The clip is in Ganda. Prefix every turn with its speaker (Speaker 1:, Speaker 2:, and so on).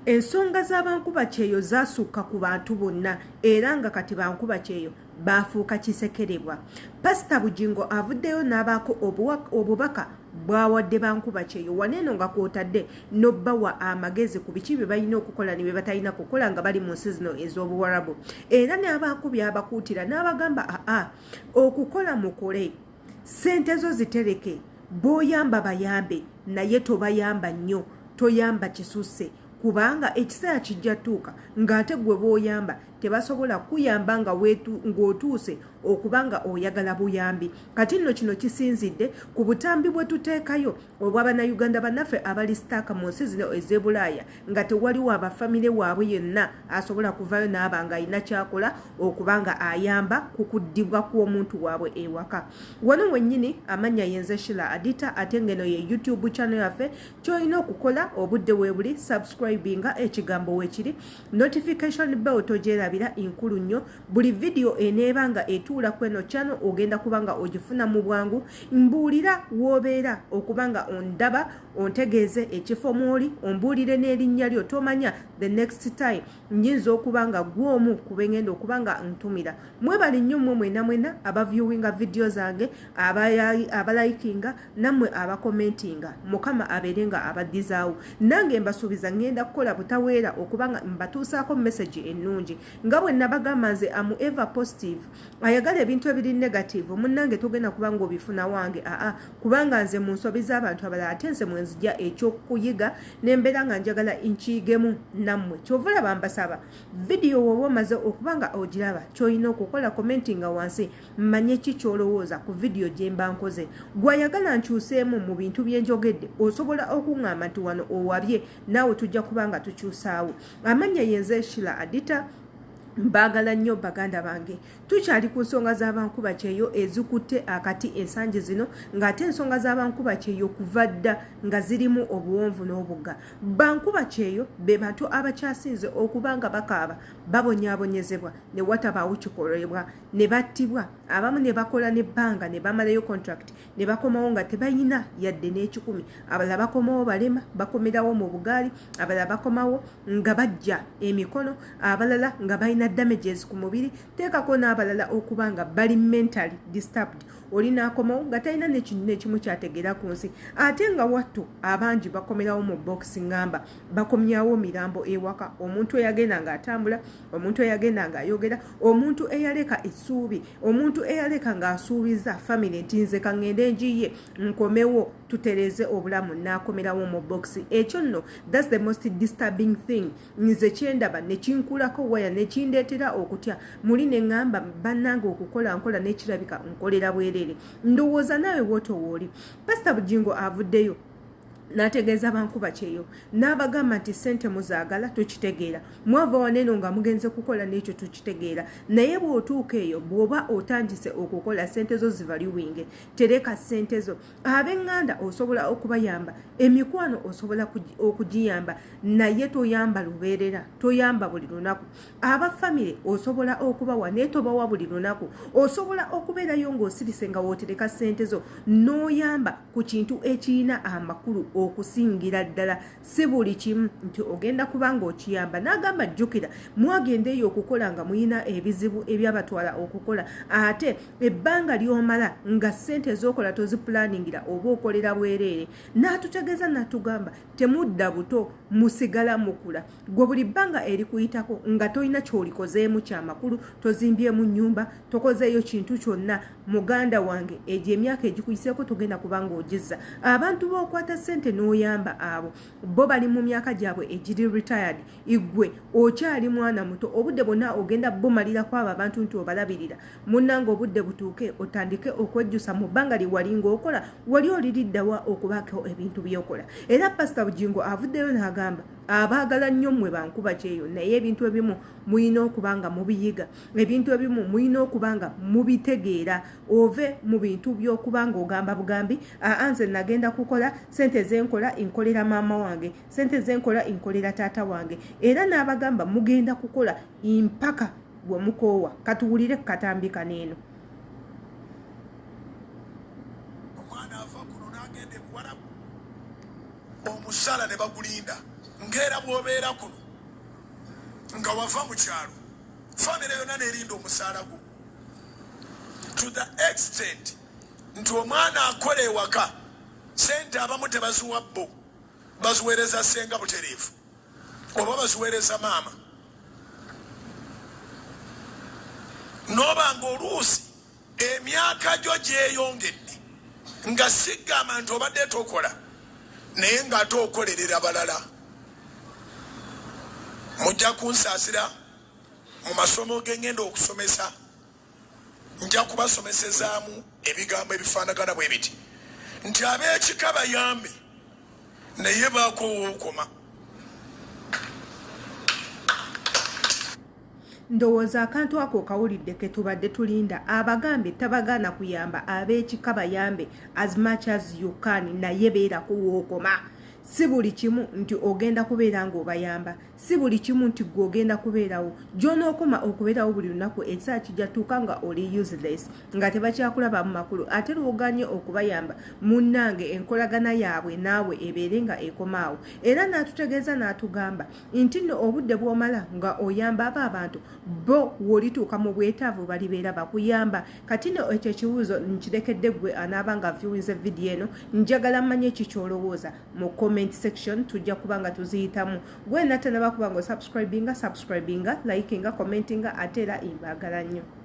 Speaker 1: ensonga za Bankuba Kyeyo zaasukka ku bantu bonna era nga kati Bankuba Kyeyo baafuuka kisekerebwa. Pasita Bugingo avuddeyo n'abaako obubaka bwawadde Bankuba Kyeyo waneeno nga kwotadde n'obbawa amagezi ku biki bye balina okukola ne bye batalina kukola nga bali mu nsi zino ez'obuwarabu. Era n'abaako byabakuutira n'abagamba okukola mukole, ssente zo zitereke, b'oyamba bayambe naye tobayamba nnyo, toyamba kisusse. Kubanga ekiseera kijja tuuka ng'ate gwe b'oyamba tebasobola kuyamba ng'otuuse okubanga oyagala buyambi. Kati nno kino kisinzidde ku butambi bwe tuteekayo obw'Abannayuganda bannaffe abali sitaaka mu nsi zino ez'e Bulaaya nga tewaliwo abafamire waabwe yenna asobola kuvayo n'aba ng'alina kyakola okubanga ayamba ku kuddibwa kw'omuntu waabwe ewaka. Wano wennyini amannya yenze Shila Adita ate ngeno ye YouTube channel yaffe ky'olina okukola obudde weebuli subscribinga ekigambo weekiri notification bell togyerabira inkulu nnyo buli video eneebanga etuula kweno channel ogenda kubanga ogifuna mu bwangu mbuulira w'obeera okubanga ondaba ontegeeze ekifo mw'oli ombuulire n'erinnya lyo tomanya the next time nyinza okubanga gw'omu ku bengenda okubanga ntumira. Mwebali nnyo mmwe mwena abaviewinga video zange abalayikinga nammwe abakomentinga mukama abeerenga abadizaawo nange mbasuubiza ngenda kukola butaweera okubanga mbatuusaako message ennungi nga bwe nabagamba nze amu ever positive ayagala ebintu ebiri negative munnange togenda kubanga obifuna wange kubanga nze mu nsobi z'abantu abalala ate nze mwenzija ekyokuyiga nembeera nga njagala nkiyigemu nammwe. Kyova olaba mbasaba video woba omaze okubanga ogiraba ky'olina okukola commentinga wansi mmanye ki ky'olowooza ku video gye mba nkoze. Gwayagala nkyuseemu mu bintu bye njogedde osobola okuŋŋamba nti wano owabye naawe tujja kubanga tukyusaawo. Amannya yenze Shila Adita. Mbagala nnyo baganda bange tukyali ku nsonga za Bankuba Kyeyo ezikutte akati ensangi zino ng'ate ensonga za Bankuba Kyeyo kuva dda nga zirimu obuwonvu n'obugga. Bankuba Kyeyo be bantu abakyasinze okubanga bakaaba babonyaabonyezebwa ne watabaawo kikolebwa ne battibwa abamu ne bakola n'ebbanga ne bamalayo contract ne bakomawo nga tebayina yadde n'ekikumi abalala bakomawo balema bakomerawo mu bugaali abalala bakomawo nga bajja emikono abalala nga balina damages ku mubiri teekako n'abalala okubanga bali mentally disturbed olina akomawo nga talina nekimu kyategeera ku nsi ate nga wattu abangi bakomerawo mu box ngamba bakomyawo mirambo ewaka omuntu eyagenda ng'atambula omuntu eyagenda ng'ayogera omuntu eyaleka essuubi omuntu eyaleka ng'asuubiza family nti nze kaŋŋende njiye nkomewo tutereze obulamu n'akomerawo mu box. Ekyo nno that's the most disturbing thing nze kyendaba ne kinkulako waya ne kindeetera okutya muli ne ŋŋamba bannange okukola nkola n'ekirabika nkolera bwerere. Ndowooza naawe bw'otyo wooli. Pasita Bugingo avuddeyo n'ategeeza Bankuba Kyeyo n'abagamba nti ssente muzaagala tukitegeera mwava waneeno nga mugenze kukola n'ekyo tukitegeera naye bw'otuuka eyo bw'oba otandise okukola ssente zo zivaluwinge tereka ssente zo. Ab'eŋŋanda osobola okubayamba emikwano osobola okugiyamba naye toyamba lubeerera toyamba buli lunaku. Abafamire osobola okubawa naye tobawa buli lunaku. Osobola okubeerayo ng'osirise nga wootereka ssente zo n'oyamba ku kintu ekirina amakulu okusingira ddala si buli kimu nti ogenda kubanga okiyamba. N'agamba jjukira mwagendeeyo okukola nga muyina ebizibu ebyabatwala okukola ate ebbanga ly'omala nga ssente z'okola tozipulaningira oba okolera bwereere. N'atutegeeza n'atugamba temudda buto musigala mukula gwe buli bbanga erikuyitako nga tolina ky'olikozeemu kyamakulu tozimbyemu nnyumba tokozeeyo kintu kyonna muganda wange egyo emyaka egikuyiseeko togenda kubanga ogizza. Abantu b'okwata ssente n'oyamba abo bo bali mu myaka gyabwe egiri retired igwe okyali mwana muto obudde bwonna ogenda bumalirako abo abantu nti obalabirira munnange obudde butuuke otandike okwejjusa mu bbanga lye wali ng'okola wali oliriddawa okubaako ebintu by'okola. Era Pasita Bugingo avuddeyo n'agamba abaagala nnyo mmwe Bankuba Kyeyo naye ebintu ebimu muyina okubanga mubiyiga ebintu ebimu muyina okubanga mubitegeera ove mu bintu by'okubanga ogamba bugambi nze nagenda kukola ssente zenkola inkolera maama wange ssente zenkola inkolera taata wange. Era n'abagamba mugenda kukola impaka bwe mukoowa. Katuwulire katambika neeno.
Speaker 2: Omwana ava kuno n'agenda ebuwarabu omusala ne bagulinda ngera bw'obeera kuno nga wava mu kyalo famire yonna n'erinda omusaala gwo to the extent nti omwana akola ewaka sente abamu tebaziwa bbo baziweereza ssenga butereevu oba baziweereza maama n'obanga oluusi emyaka gyo gyeyongedde nga sigamba nti obadde tokola naye ng'ate okolerera balala mujja kunsaasira mu masomo ge ngenda okusomesa nja kubasomesezaamu ebigambo ebifaanagana bwe biti nti ab'ekika bayambe naye baakoowa okoma.
Speaker 1: Ndowooza akantu ako kawulidde ke tubadde tulinda abagambe tabagaana kuyamba ab'ekika bayambe as much as you can naye beerako wookoma. Si buli kimu nti ogenda kubeera ng'obayamba, si buli kimu nti gw'ogenda kubeerawo gy'onookoma okubeerawo buli lunaku ekiseera kijjatuuka nga oli useless nga tebakyakulaba mu makulu ate lw'oganye okubayamba munnange enkolagana yaabwe naawe ebeere nga ekomaawo. Era n'atutegeeza n'atugamba nti nno obudde bw'omala nga oyamba abo abantu bo w'olituuka mu bwetaavu balibeera bakuyamba. Kati nno ekyo ekibuuzo nkirekedde gwe anaaba nga viewinze vidiyo eno njagala mmanye kikyolowooza mu comment section tujja kubanga tuziyitamu. Gwe natanaba kubanga subscribinga, likinga, commentinga ate era imbagala nnyo.